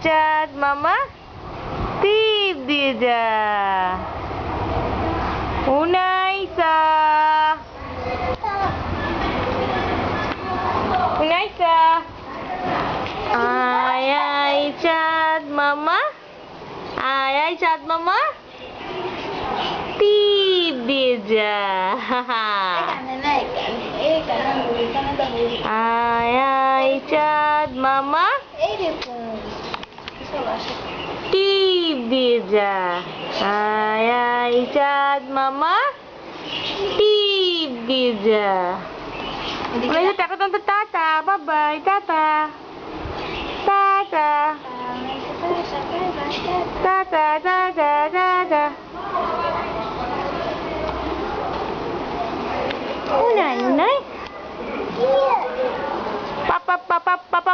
চাঁদ মামা টিপ দিয়ে যা। উনাইসা উনাইসা আয় আয় চাঁদ মামা, আয় আয় চাঁদ মামা টিপ দিয়ে যা। আয় আয় চাঁদ মামা টিপ দিয়ে যা। আয় আয় চাঁদ মামা টিপ দিয়ে যা। টাকা তো টাটা, বাবাই, tata tata tata tata tata. Unay, unay. Papa, papa, papa.